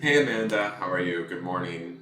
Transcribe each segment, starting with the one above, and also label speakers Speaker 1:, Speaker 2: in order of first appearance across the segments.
Speaker 1: Hey Amanda, how are you? Good morning.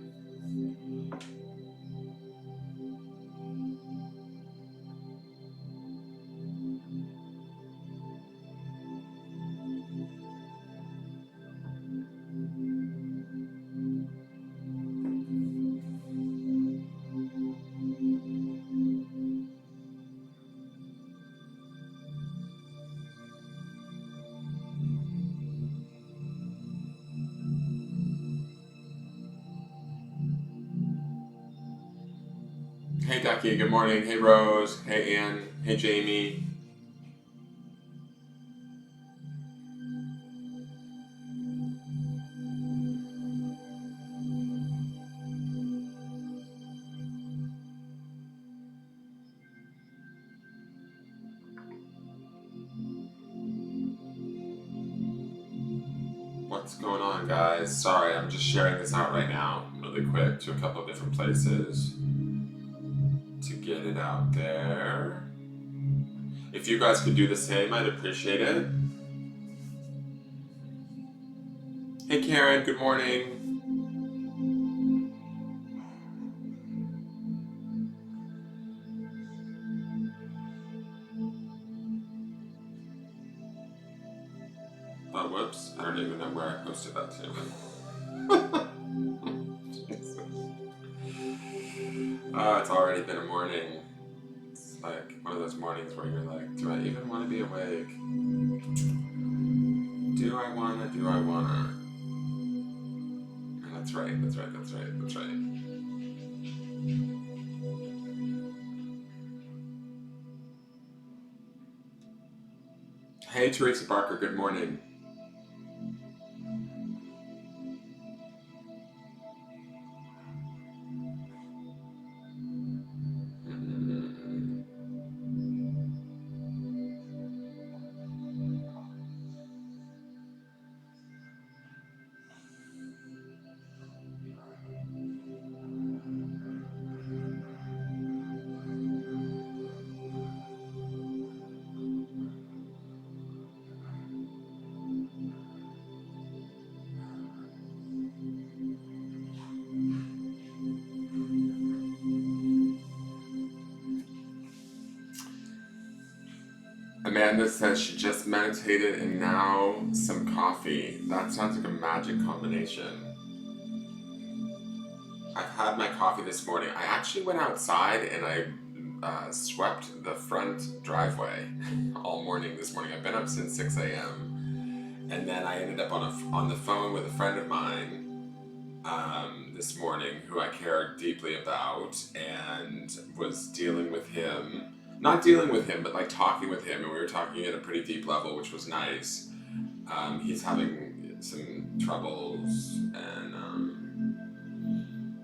Speaker 1: Hey Ducky, good morning. Hey Rose. Hey Ann. Hey Jamie. What's going on, guys? Sorry, I'm just sharing this out right now, really quick, to a couple of different places to get it out there. If you guys could do the same, I'd appreciate it. Hey Karen, good morning. Oh, whoops. I don't even know where I posted that to. It's already been a morning. It's like one of those mornings where you're like, do I even want to be awake? Do I wanna? Do I wanna? And that's right, that's right, that's right, that's right. Hey Teresa Barker, good morning. Mm. Amanda says she just meditated and now some coffee. That sounds like a magic combination. I've had my coffee this morning. I actually went outside and I swept the front driveway all morning this morning. I've been up since 6 a.m. And then I ended up on the phone with a friend of mine this morning who I care deeply about and was dealing with him. Not dealing with him, but like talking with him. And we were talking at a pretty deep level, which was nice. He's having some troubles and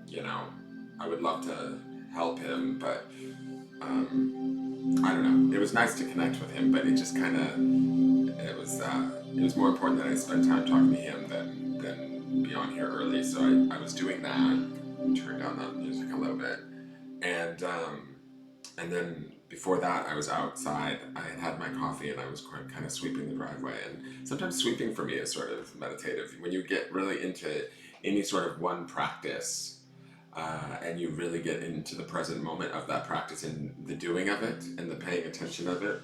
Speaker 1: you know, I would love to help him, but I don't know. It was nice to connect with him, but it just kind of it was more important that I spend time talking to him than be on here early. So I was doing that, turned down the music a little bit, and and then before that I was outside. I had my coffee and I was kind of sweeping the driveway. And sometimes sweeping for me is sort of meditative. When you get really into any sort of one practice and you really get into the present moment of that practice and the doing of it and the paying attention of it,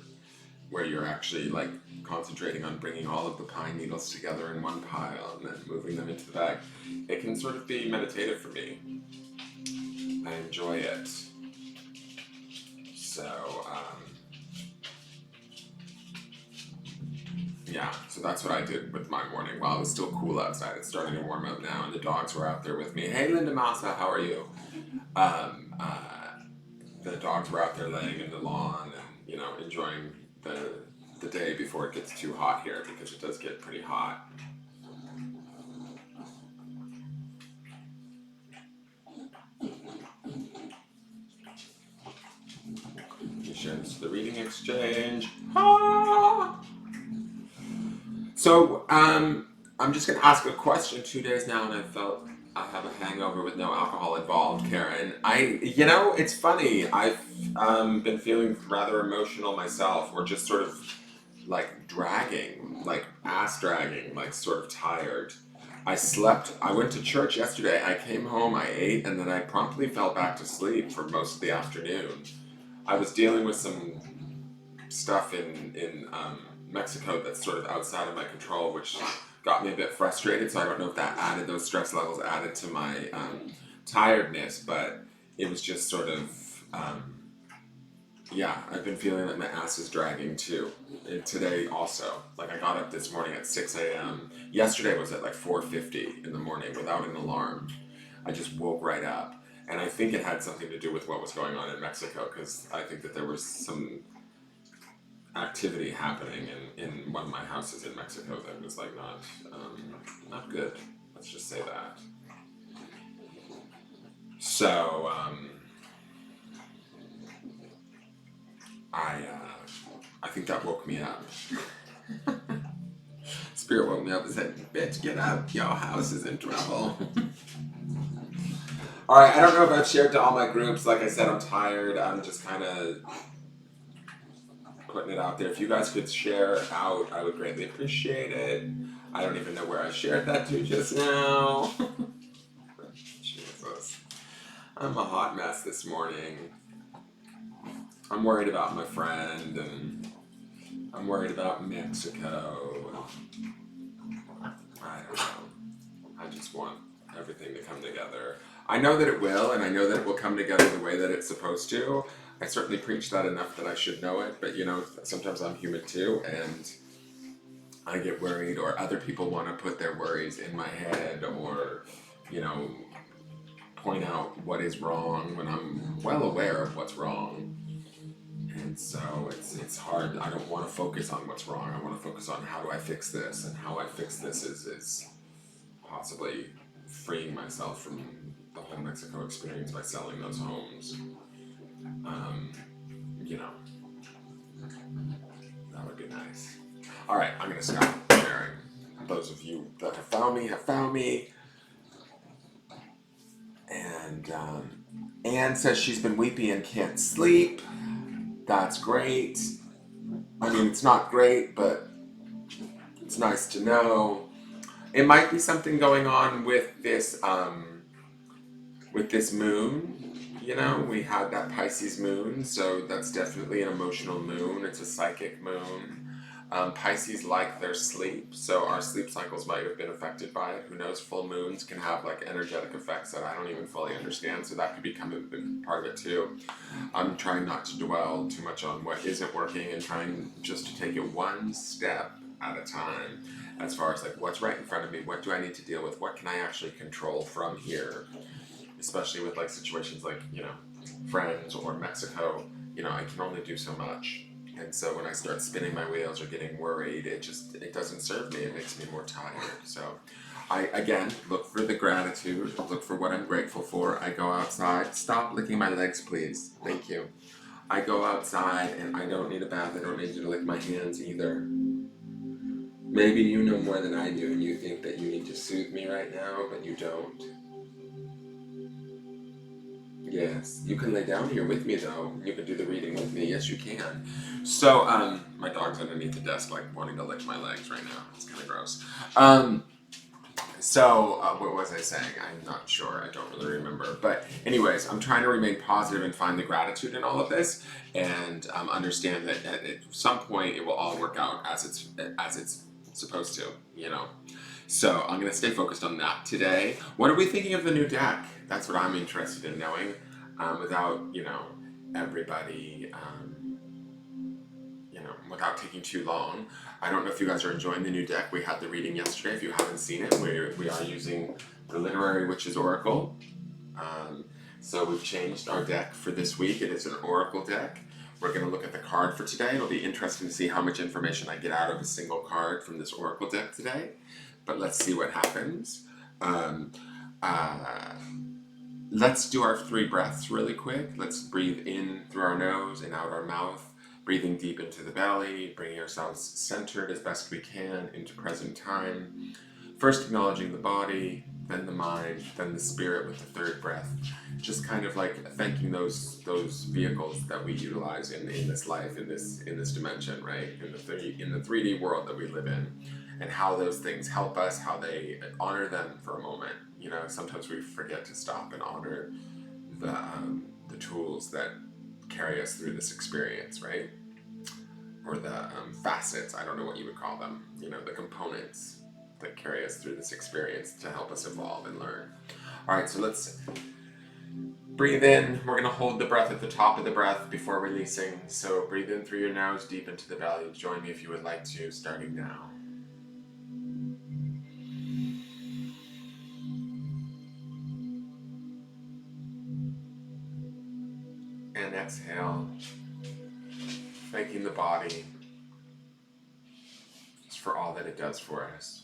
Speaker 1: where you're actually like concentrating on bringing all of the pine needles together in one pile and then moving them into the bag, it can sort of be meditative for me. I enjoy it. So, yeah, so that's what I did with my morning while it was still cool outside. It's starting to warm up now, and the dogs were out there with me. Hey, Linda Massa, how are you? Um, uh, the dogs were out there laying in the lawn and enjoying the day before it gets too hot here because it does get pretty hot. Missions to the reading exchange. Ah! So I'm just gonna ask a question. 2 days now, and I felt I have a hangover with no alcohol involved, Karen. It's funny. I've been feeling rather emotional myself, or just sort of like dragging, like ass dragging, like sort of tired. I went to church yesterday. I came home, I ate, and then I promptly fell back to sleep for most of the afternoon. I was dealing with some stuff in Mexico that's sort of outside of my control, which got me a bit frustrated. So I don't know if that added those stress levels added to my tiredness, but it was just sort of yeah. I've been feeling like my ass is dragging too. And today also, like I got up this morning at 6 a.m. Yesterday was at like 4:50 in the morning without an alarm. I just woke right up. And I think it had something to do with what was going on in Mexico because I think that there was some activity happening in one of my houses in Mexico that was like not good. Let's just say that. So I think that woke me up. Spirit woke me up and said, "Bitch, get up! Your house is in trouble." All right, I don't know if I've shared to all my groups. Like I said, I'm tired. I'm just kind of putting it out there. If you guys could share out, I would greatly appreciate it. I don't even know where I shared that to just now. Jesus. I'm a hot mess this morning. I'm worried about my friend and I'm worried about Mexico. I don't know. I just want everything to come together. I know that it will, and I know that it will come together the way that it's supposed to. I certainly preach that enough that I should know it, but you know, sometimes I'm human too, and I get worried, or other people want to put their worries in my head, or, you know, point out what is wrong when I'm well aware of what's wrong. And so it's hard. I don't want to focus on what's wrong. I want to focus on how do I fix this, and how I fix this is possibly freeing myself from the whole Mexico experience by selling those homes. You know, that would be nice. All right, I'm gonna stop sharing. Those of you that have found me have found me. And Anne says she's been weepy and can't sleep. That's great. I mean, it's not great, but it's nice to know. It might be something going on with this moon. You know, we had that Pisces moon, so that's definitely an emotional moon. It's a psychic moon. Pisces like their sleep, so our sleep cycles might have been affected by it. Who knows? Full moons can have like energetic effects that I don't even fully understand, so that could become a part of it too. I'm trying not to dwell too much on what isn't working and trying just to take it one step at a time as far as like what's right in front of me, what do I need to deal with, what can I actually control from here, especially with like situations like, you know, friends or Mexico. You know, I can only do so much. And so when I start spinning my wheels or getting worried, it doesn't serve me. It makes me more tired. So I, again, look for the gratitude, look for what I'm grateful for. I go outside. Stop licking my legs, please. Thank you. I go outside and I don't need a bath. I don't need you to lick my hands either. Maybe you know more than I do and you think that you need to soothe me right now, but you don't. Yes, you can lay down here with me though. You can do the reading with me. Yes, you can. So, my dog's underneath the desk, like wanting to lick my legs right now. It's kind of gross. What was I saying? I'm not sure. I don't really remember. But, anyways, I'm trying to remain positive and find the gratitude in all of this, and understand that at some point it will all work out as it's supposed to. You know. So I'm going to stay focused on that today. What are we thinking of the new deck? That's what I'm interested in knowing, without, you know, everybody, you know, without taking too long. I don't know if you guys are enjoying the new deck. We had the reading yesterday. If you haven't seen it, we are using the Literary Witches Oracle. So we've changed our deck for this week. It is an Oracle deck. We're going to look at the card for today. It'll be interesting to see how much information I get out of a single card from this Oracle deck today. But let's see what happens. Let's do our 3 breaths really quick. Let's breathe in through our nose and out our mouth, breathing deep into the belly, bringing ourselves centered as best we can into present time. First acknowledging the body, then the mind, then the spirit with the third breath. Just kind of like thanking those vehicles that we utilize in this life, in this dimension, right? In the 3D world that we live in, and how those things help us, how they honor them for a moment. You know, sometimes we forget to stop and honor the tools that carry us through this experience, right? Or the facets, I don't know what you would call them, you know, the components that carry us through this experience to help us evolve and learn. All right, so let's breathe in. We're going to hold the breath at the top of the breath before releasing. So breathe in through your nose, deep into the belly. Join me if you would like to, starting now. And exhale, thanking the body just for all that it does for us.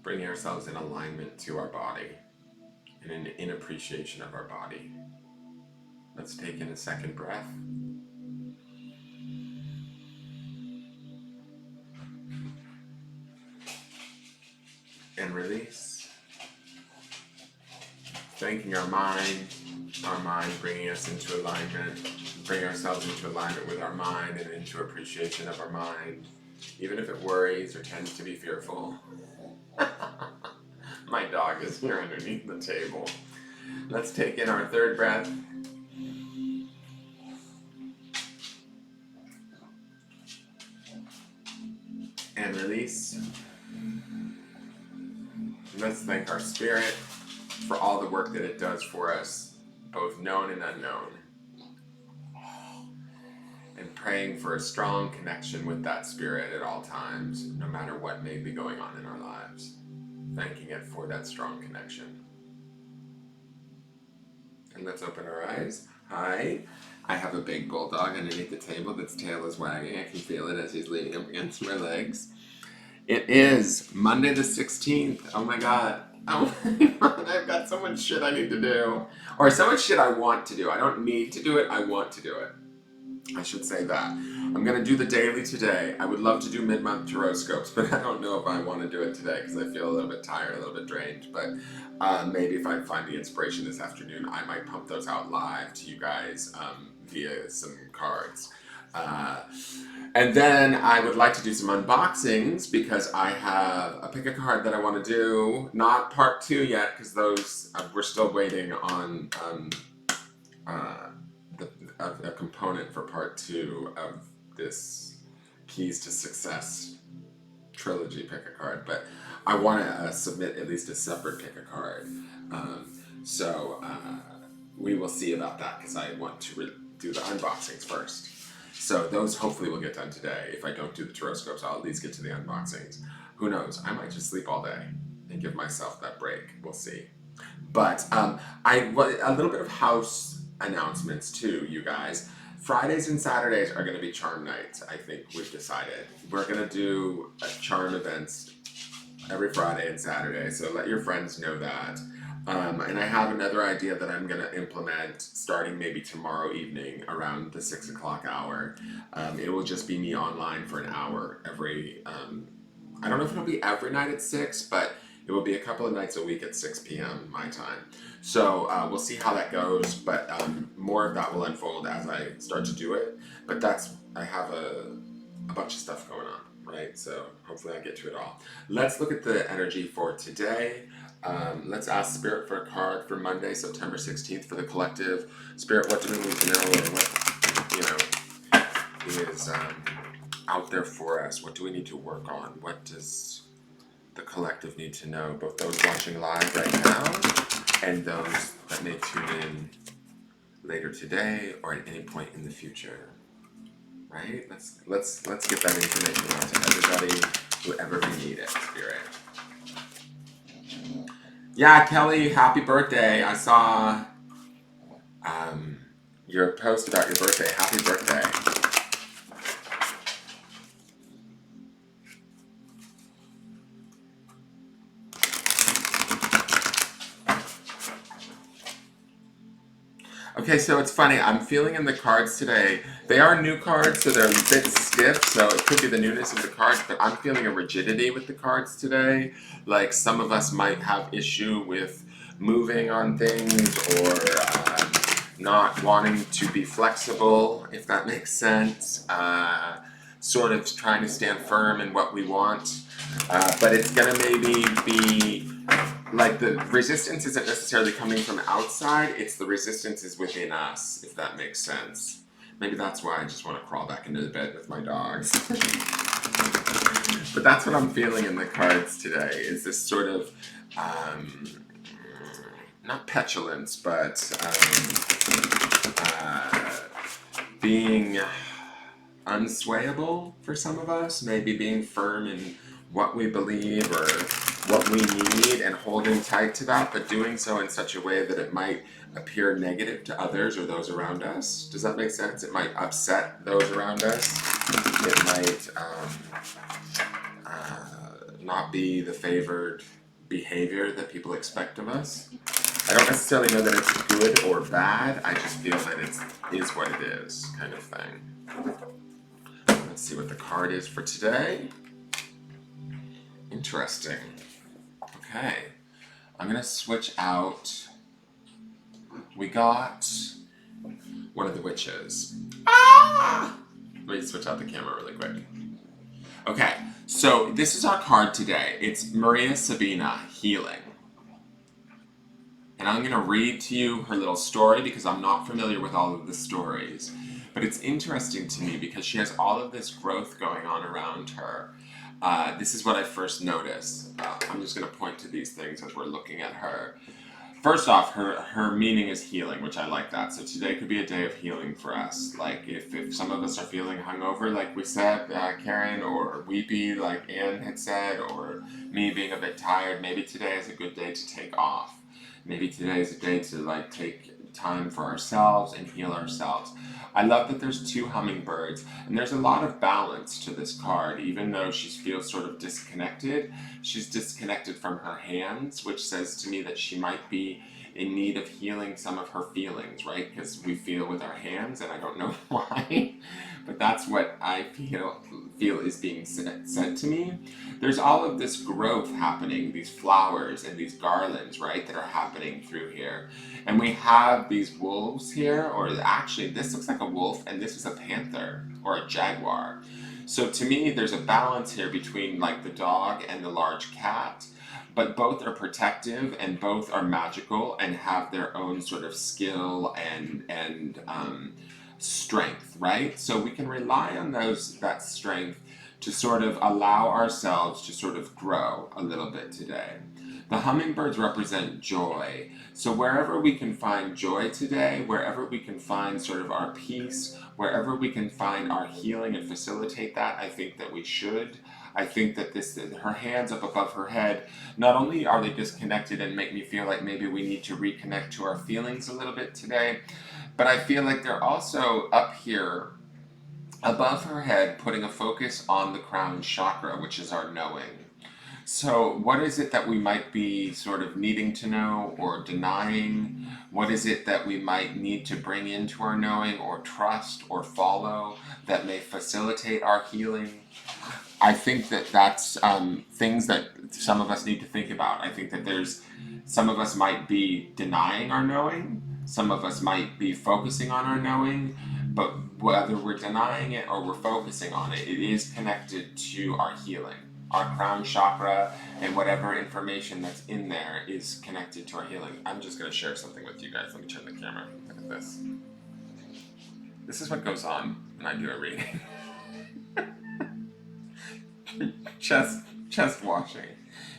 Speaker 1: Bringing ourselves in alignment to our body and in appreciation of our body. Let's take in a second breath. And release. Thanking our mind bringing us into alignment, bring ourselves into alignment with our mind and into appreciation of our mind, even if it worries or tends to be fearful. My dog is here underneath the table. Let's take in our third breath. And release. Let's thank our spirit for all the work that it does for us, both known and unknown. And praying for a strong connection with that spirit at all times, no matter what may be going on in our lives. Thanking it for that strong connection. And let's open our eyes. Hi. I have a big bulldog underneath the table that's tail is wagging. I can feel it as he's leaning up against my legs. It is Monday the 16th. Oh my God. Oh my God. I've got so much shit I need to do. Or so much shit I want to do. I don't need to do it. I want to do it. I should say that. I'm going to do the daily today. I would love to do mid-month horoscopes, but I don't know if I want to do it today because I feel a little bit tired, a little bit drained. But maybe if I find the inspiration this afternoon, I might pump those out live to you guys via some cards. And then I would like to do some unboxings because I have a pick a card that I want to do. Not part 2 yet because those we're still waiting on a component for part 2 of this Keys to Success trilogy pick a card. But I want to submit at least a separate pick a card. So we will see about that because I want to do the unboxings first. So those hopefully will get done today. If I don't do the horoscopes, I'll at least get to the unboxings. Who knows? I might just sleep all day and give myself that break. We'll see. But a little bit of house announcements too, you guys. Fridays and Saturdays are going to be charm nights. I think we've decided we're going to do charm events every Friday and Saturday. So let your friends know that. And I have another idea that I'm going to implement starting maybe tomorrow evening around the 6 o'clock hour. It will just be me online for an hour every, I don't know if it'll be every night at 6, but it will be a couple of nights a week at 6 p.m. my time. So we'll see how that goes, but more of that will unfold as I start to do it. But I have a bunch of stuff going on, right? So hopefully I get to it all. Let's look at the energy for today. Let's ask Spirit for a card for Monday, September 16th for the collective. Spirit, what do we need to know, or what, is out there for us? What do we need to work on? What does the collective need to know? Both those watching live right now and those that may tune in later today or at any point in the future. Right? Let's get that information out to everybody, whoever may need it, Spirit. Yeah, Kelly, happy birthday. I saw your post about your birthday. Happy birthday. Okay, so it's funny. I'm feeling in the cards today. They are new cards, so they're a bit stiff, so it could be the newness of the cards, but I'm feeling a rigidity with the cards today. Like some of us might have issue with moving on things or not wanting to be flexible, if that makes sense. Sort of trying to stand firm in what we want. But it's going to maybe be like the resistance isn't necessarily coming from outside, it's the resistance is within us, if that makes sense. Maybe that's why I just want to crawl back into the bed with my dogs. But that's what I'm feeling in the cards today, is this sort of, not petulance, but being unswayable for some of us, maybe being firm in what we believe or what we need and holding tight to that, but doing so in such a way that it might appear negative to others or those around us. Does that make sense? It might upset those around us. It might not be the favored behavior that people expect of us. I don't necessarily know that it's good or bad. I just feel that it is what it is, kind of thing. Let's see what the card is for today. Interesting. Okay, I'm gonna switch out. We got one of the witches. Ah! Let me switch out the camera really quick. Okay, so this is our card today. It's Maria Sabina, Healing. And I'm gonna read to you her little story because I'm not familiar with all of the stories. But it's interesting to me because she has all of this growth going on around her. This is what I first noticed. I'm just going to point to these things as we're looking at her. First off, her meaning is healing, which I like that. So today could be a day of healing for us. Like if some of us are feeling hungover, like we said, Karen, or weepy, like Anne had said, or me being a bit tired, maybe today is a good day to take off. Maybe today is a day to like take time for ourselves and heal ourselves. I love that there's two hummingbirds, and there's a lot of balance to this card. Even though she feels sort of disconnected, she's disconnected from her hands, which says to me that she might be in need of healing some of her feelings, right? Because we feel with our hands, and I don't know why, but that's what I feel is being said to me. There's all of this growth happening, these flowers and these garlands, right, that are happening through here. And we have these wolves here, or actually this looks like a wolf and this is a panther or a jaguar. So to me, there's a balance here between like the dog and the large cat, but both are protective and both are magical and have their own sort of skill and strength, right? So we can rely on that strength to sort of allow ourselves to sort of grow a little bit today. The hummingbirds represent joy. So wherever we can find joy today, wherever we can find sort of our peace, wherever we can find our healing and facilitate that, I think that we should. I think that her hands up above her head, not only are they disconnected and make me feel like maybe we need to reconnect to our feelings a little bit today, but I feel like they're also up here above her head, putting a focus on the crown chakra, which is our knowing. So, what is it that we might be sort of needing to know or denying? What is it that we might need to bring into our knowing or trust or follow that may facilitate our healing? I think that that's things that some of us need to think about. I think that some of us might be denying our knowing, some of us might be focusing on our knowing, but whether we're denying it or we're focusing on it, it is connected to our healing. Our crown chakra and whatever information that's in there is connected to our healing. I'm just going to share something with you guys. Let me turn the camera. Look at this. This is what goes on when I do a reading. chest washing.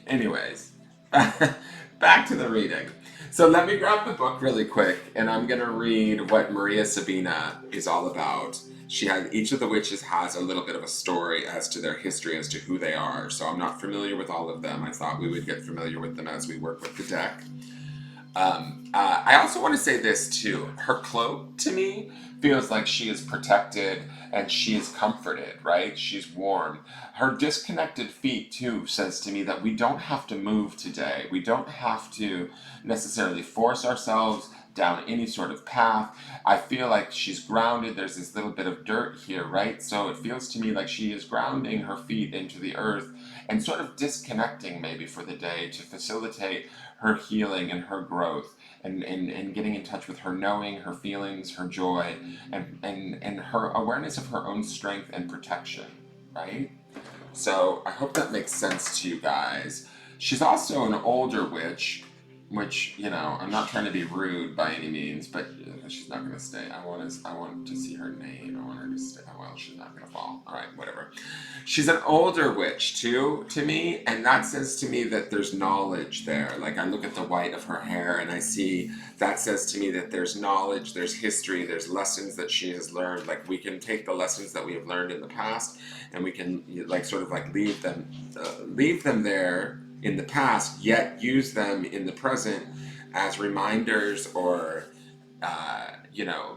Speaker 1: Anyways, back to the reading. So let me grab the book really quick, and I'm gonna read what Maria Sabina is all about. Each of the witches has a little bit of a story as to their history, as to who they are. So I'm not familiar with all of them. I thought we would get familiar with them as we work with the deck. I also want to say this too. Her cloak, to me, feels like she is protected and she is comforted, right? She's warm. Her disconnected feet, too, says to me that we don't have to move today. We don't have to necessarily force ourselves down any sort of path. I feel like she's grounded. There's this little bit of dirt here, right? So it feels to me like she is grounding her feet into the earth and sort of disconnecting maybe for the day to facilitate her healing and her growth, and getting in touch with her knowing, her feelings, her joy, and her awareness of her own strength and protection, right? So I hope that makes sense to you guys. She's also an older witch, which, I'm not trying to be rude by any means, but she's not gonna stay. I want to see her name. I want her to stay. Oh, well, she's not gonna fall. All right, whatever. She's an older witch too, to me, and that says to me that there's knowledge there. Like, I look at the white of her hair, and I see that says to me that there's knowledge, there's history, there's lessons that she has learned. Like, we can take the lessons that we have learned in the past, and we can leave them there in the past, yet use them in the present as reminders or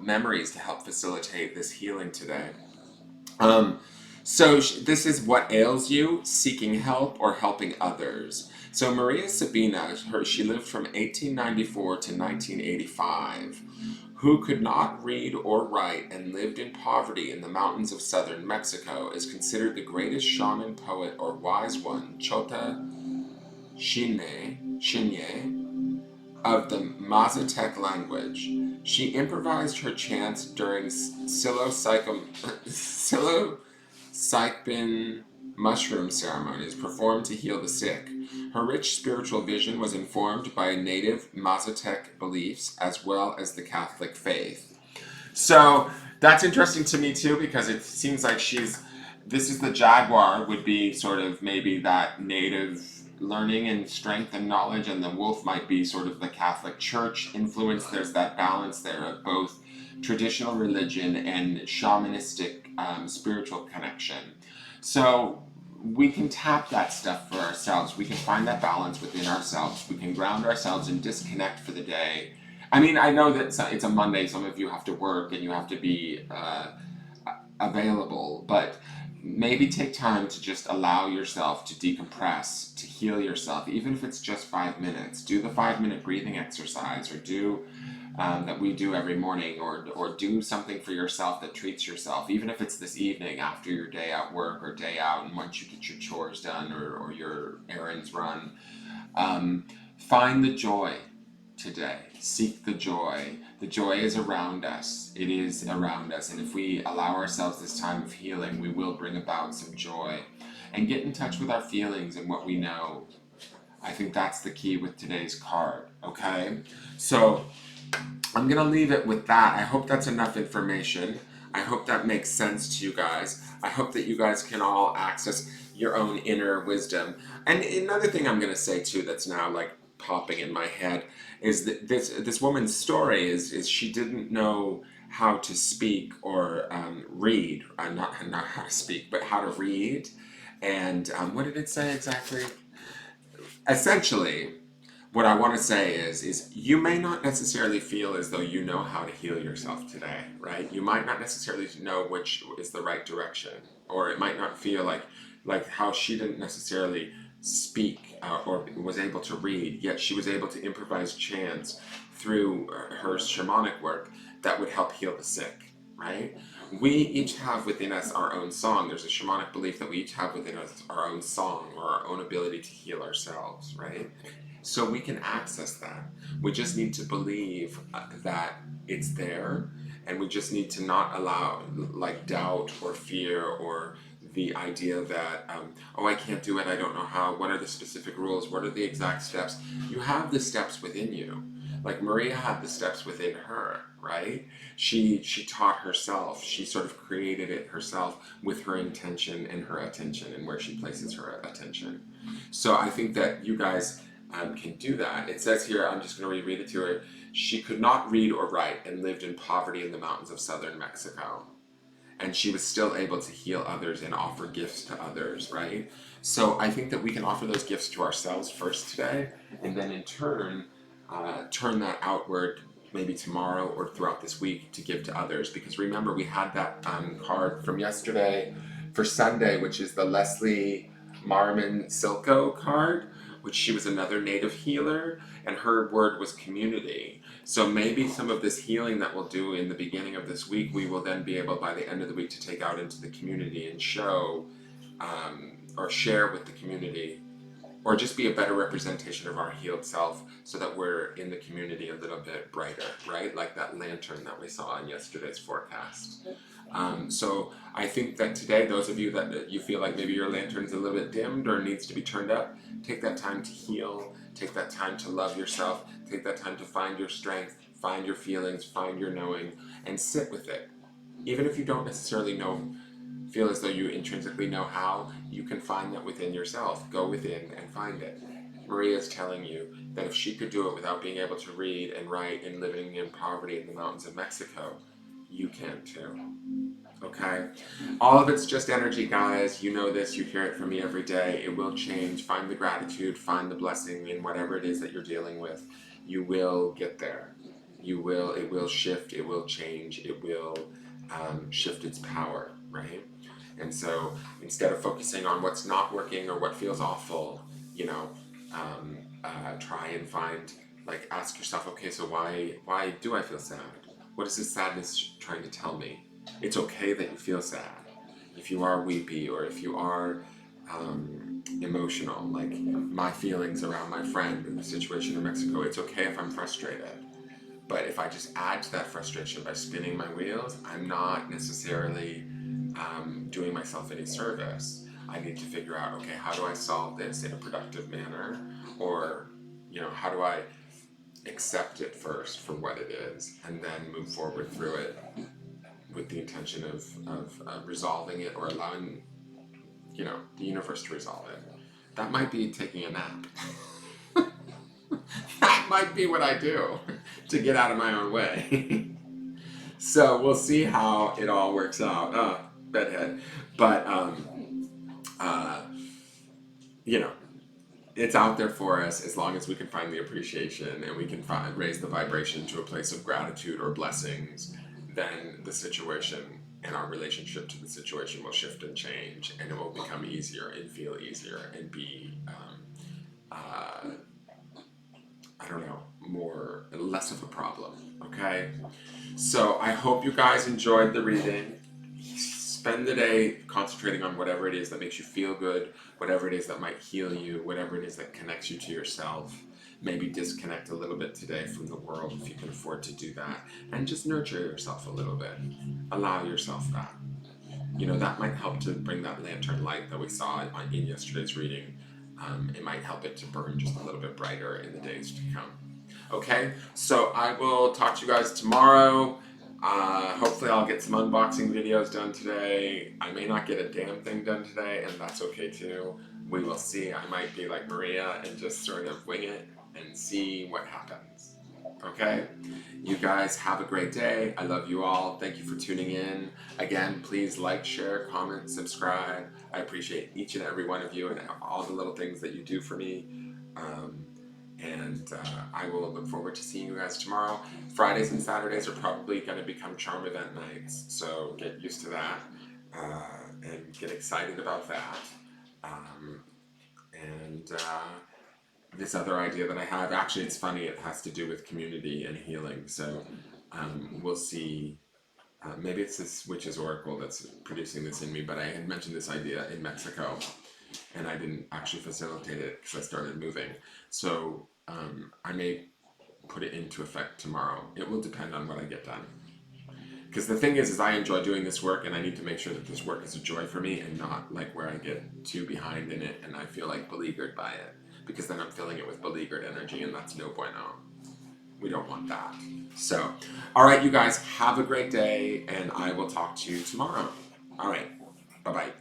Speaker 1: memories to help facilitate this healing today. This is what ails you: seeking help or helping others. So Maria Sabina, she lived from 1894 to 1985. Who could not read or write and lived in poverty in the mountains of southern Mexico, is considered the greatest shaman poet or wise one, Chota Shinye, of the Mazatec language. She improvised her chants during psilocybin mushroom ceremonies performed to heal the sick. Her rich spiritual vision was informed by native Mazatec beliefs as well as the Catholic faith. So that's interesting to me too, because it seems like this is the jaguar, would be sort of maybe that native learning and strength and knowledge, and the wolf might be sort of the Catholic Church influence. There's that balance there of both traditional religion and shamanistic spiritual connection. So we can tap that stuff for ourselves. We can find that balance within ourselves. We can ground ourselves and disconnect for the day. I mean, I know that it's a Monday. Some of you have to work and you have to be available, but maybe take time to just allow yourself to decompress, to heal yourself, even if it's just 5 minutes. Do the 5-minute breathing exercise, or do that we do every morning, or do something for yourself that treats yourself, even if it's this evening after your day at work or day out, and once you get your chores done or your errands run. Find the joy today. Seek the joy. The joy is around us. It is around us. And if we allow ourselves this time of healing, we will bring about some joy. And get in touch with our feelings and what we know. I think that's the key with today's card. Okay? So I'm going to leave it with that. I hope that's enough information. I hope that makes sense to you guys. I hope that you guys can all access your own inner wisdom. And another thing I'm going to say too, that's now like popping in my head, is that this woman's story is she didn't know how to speak or read. Not how to speak, but how to read. And what did it say exactly? Essentially, what I want to say is you may not necessarily feel as though you know how to heal yourself today, right? You might not necessarily know which is the right direction, or it might not feel like how she didn't necessarily speak or was able to read, yet she was able to improvise chants through her shamanic work that would help heal the sick, right? We each have within us our own song. There's a shamanic belief that we each have within us our own song, or our own ability to heal ourselves, right? So we can access that. We just need to believe that it's there, and we just need to not allow doubt or fear or the idea that, I can't do it, I don't know how, what are the specific rules, what are the exact steps? You have the steps within you. Like Maria had the steps within her, right? She taught herself. She sort of created it herself with her intention and her attention and where she places her attention. So I think that you guys can do that. It says here, I'm just going to reread it to her. She could not read or write and lived in poverty in the mountains of southern Mexico. And she was still able to heal others and offer gifts to others, right? So I think that we can offer those gifts to ourselves first today, and then in turn, turn that outward maybe tomorrow or throughout this week to give to others. Because remember, we had that card from yesterday for Sunday, which is the Leslie Marmon Silko card, which she was another native healer, and her word was community. So maybe some of this healing that we'll do in the beginning of this week, we will then be able by the end of the week to take out into the community and show or share with the community, or just be a better representation of our healed self so that we're in the community a little bit brighter, right? Like that lantern that we saw in yesterday's forecast. So I think that today, those of you that you feel like maybe your lantern's a little bit dimmed or needs to be turned up, take that time to heal, take that time to love yourself, take that time to find your strength, find your feelings, find your knowing, and sit with it. Even if you don't necessarily feel as though you intrinsically know how, you can find that within yourself. Go within and find it. Maria is telling you that if she could do it without being able to read and write and living in poverty in the mountains of Mexico, you can too. Okay? All of it's just energy, guys. You know this. You hear it from me every day. It will change. Find the gratitude. Find the blessing in whatever it is that you're dealing with. You will get there. It will shift. It will change. It will shift its power, right? And so instead of focusing on what's not working or what feels awful, try and find, like, ask yourself, okay, so why do I feel sad? What is this sadness trying to tell me? It's okay that you feel sad. If you are weepy or if you are emotional, like my feelings around my friend in the situation in Mexico, it's okay if I'm frustrated. But if I just add to that frustration by spinning my wheels, I'm not necessarily doing myself any service. I need to figure out, okay, how do I solve this in a productive manner? Or, how do I accept it first for what it is and then move forward through it with the intention of resolving it or allowing, the universe to resolve it. That might be taking a nap. That might be what I do to get out of my own way. So we'll see how it all works out. Bedhead. But, it's out there for us as long as we can find the appreciation and we can raise the vibration to a place of gratitude or blessings, then the situation and our relationship to the situation will shift and change, and it will become easier and feel easier and be, less of a problem, okay? So I hope you guys enjoyed the reading. Spend the day concentrating on whatever it is that makes you feel good, whatever it is that might heal you, whatever it is that connects you to yourself. Maybe disconnect a little bit today from the world if you can afford to do that, and just nurture yourself a little bit. Allow yourself that. That might help to bring that lantern light that we saw in yesterday's reading. It might help it to burn just a little bit brighter in the days to come. Okay, so I will talk to you guys tomorrow. Hopefully I'll get some unboxing videos done today. I may not get a damn thing done today, and that's okay too. We will see. I might be like Maria and just sort of wing it and see what happens. Okay? You guys have a great day. I love you all. Thank you for tuning in. Again, please like, share, comment, subscribe. I appreciate each and every one of you and all the little things that you do for me. I will look forward to seeing you guys tomorrow. Fridays and Saturdays are probably going to become charm event nights, so get used to that and get excited about that. This other idea that I have, actually it's funny, it has to do with community and healing, so we'll see. Maybe it's this witch's oracle that's producing this in me, but I had mentioned this idea in Mexico and I didn't actually facilitate it because I started moving. So I may put it into effect tomorrow. It will depend on what I get done. Because the thing is I enjoy doing this work, and I need to make sure that this work is a joy for me and not like where I get too behind in it and I feel like beleaguered by it. Because then I'm filling it with beleaguered energy, and that's no bueno. We don't want that. So, all right, you guys, have a great day, and I will talk to you tomorrow. All right, bye-bye.